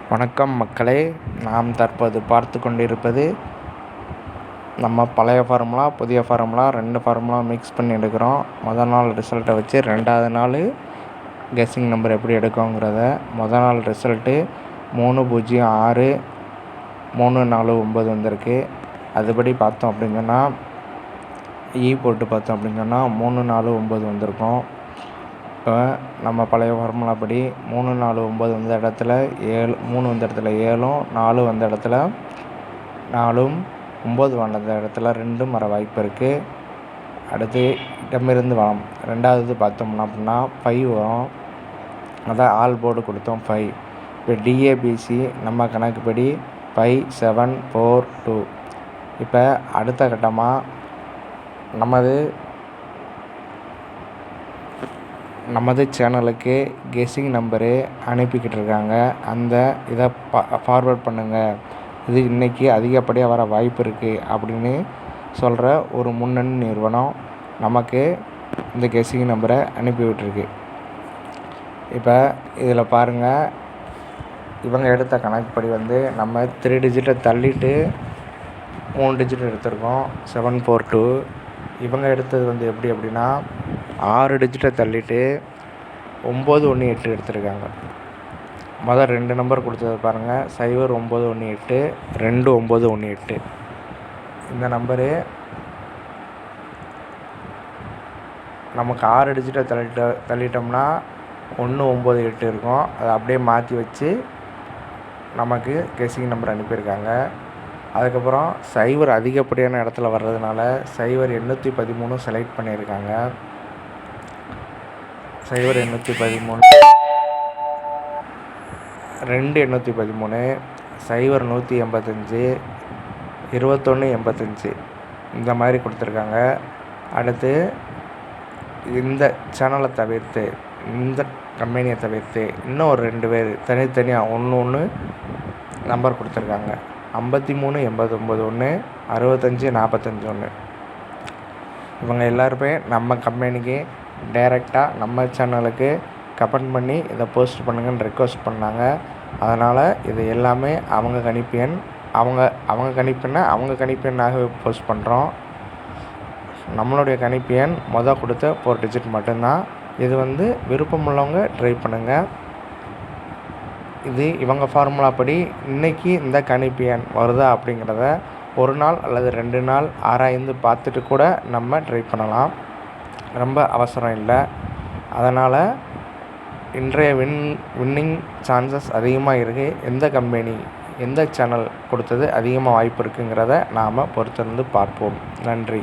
வணக்கம் மக்களே, நாம் தற்போது பார்த்து கொண்டிருப்பது நம்ம பழைய ஃபார்முலா புதிய ஃபார்முலா 2 ஃபார்முலா மிக்ஸ் பண்ணி எடுக்கிறோம். முதல் நாள் ரிசல்ட்டை வச்சு 2வது நாள் கெஸ்ஸிங் நம்பர் எப்படி எடுக்கோங்கிறத. முதல் நாள் ரிசல்ட்டு 306 349 வந்திருக்கு. அதுபடி பார்த்தோம் அப்படின்னு சொன்னால் போட்டு பார்த்தோம் அப்படின்னு சொன்னால் 349 வந்திருக்கும். இப்போ நம்ம பழைய ஃபார்முலா படி 349 வந்த இடத்துல 3 வந்த இடத்துல 7ம் 4 வந்த இடத்துல 4ம் 9 வந்த இடத்துல 2ம் வர வாய்ப்பு இருக்குது. அடுத்து இடமிருந்து வளம் 2வது பார்த்தோம்னா அப்படின்னா 5 வரும். அதான் ஆல் போர்டு கொடுத்தோம் 5. இப்போ டிஏபிசி நம்ம கணக்குப்படி 5 7 4 2. இப்போ அடுத்த கட்டமாக நமது சேனலுக்கு கெஸ்ஸிங் நம்பரு அனுப்பிக்கிட்டு இருக்காங்க. இதை ஃபார்வர்ட் பண்ணுங்கள், இது இன்றைக்கி அதிகப்படியாக வர வாய்ப்பு இருக்குது அப்படின்னு சொல்கிற ஒரு முன்னணி நிறுவனம் நமக்கு இந்த கெஸ்ஸிங் நம்பரை அனுப்பி விட்டுருக்கு. இப்போ இதில் பாருங்கள், இவங்க எடுத்த கணக்குப்படி நம்ம 3 டிஜிட்டை தள்ளிட்டு 3 டிஜிட் எடுத்திருக்கோம் 742. இவங்க எடுத்தது எப்படி அப்படின்னா 6 டிஜிட்டை தள்ளிட்டு 918 எடுத்திருக்காங்க. மொதல் 2 நம்பர் கொடுத்தது பாருங்கள், 0918 2918. இந்த நம்பரு நமக்கு 6 டிஜிட்டை தள்ளிட்டோம்னா 198 இருக்கும். அதை அப்படியே மாற்றி வச்சு நமக்கு கெஸ்ஸிங் நம்பர் அனுப்பியிருக்காங்க. அதுக்கப்புறம் 0 அதிகப்படியான இடத்துல வர்றதுனால 0813 செலக்ட் பண்ணியிருக்காங்க. 0813 2813 0185 2185 இந்த மாதிரி கொடுத்துருக்காங்க. அடுத்து இந்த சேனலை தவிர்த்து, இந்த கம்பெனியை தவிர்த்து இன்னும் ஒரு 2 பேர் தனித்தனியாக ஒன்று நம்பர் கொடுத்துருக்காங்க. 53 89 1 65 45 1. இவங்க எல்லாருமே நம்ம கம்பெனிக்கு டைரெக்டாக நம்ம சேனலுக்கு கமெண்ட் பண்ணி இதை போஸ்ட் பண்ணுங்கன்னு ரெக்வஸ்ட் பண்ணாங்க. அதனால் இது எல்லாமே அவங்க கணிப்பு எண், அவங்க கணிப்பு எண்ணாகவே போஸ்ட் பண்ணுறோம். நம்மளுடைய கணிப்பு எண் கொடுத்த 4 டிஜிட் மட்டும்தான். இது விருப்பமுள்ளவங்க ட்ரை பண்ணுங்கள். இது இவங்க ஃபார்முலா படி இன்றைக்கி இந்த கணிப்பு எண் வருதா அப்படிங்கிறத ஒரு நாள் அல்லது 2 நாள் ஆராய்ந்து பார்த்துட்டு கூட நம்ம ட்ரை பண்ணலாம். ரொம்ப அவசரம் இல்லை. அதனால் இன்றைய வின்னிங் சான்சஸ் அதிகமாக இருக்குது. எந்த கம்பெனி எந்த சேனல் கொடுத்தது அதிகமாக வாய்ப்பு இருக்குங்கிறத நாம் பொறுத்திருந்து பார்ப்போம். நன்றி.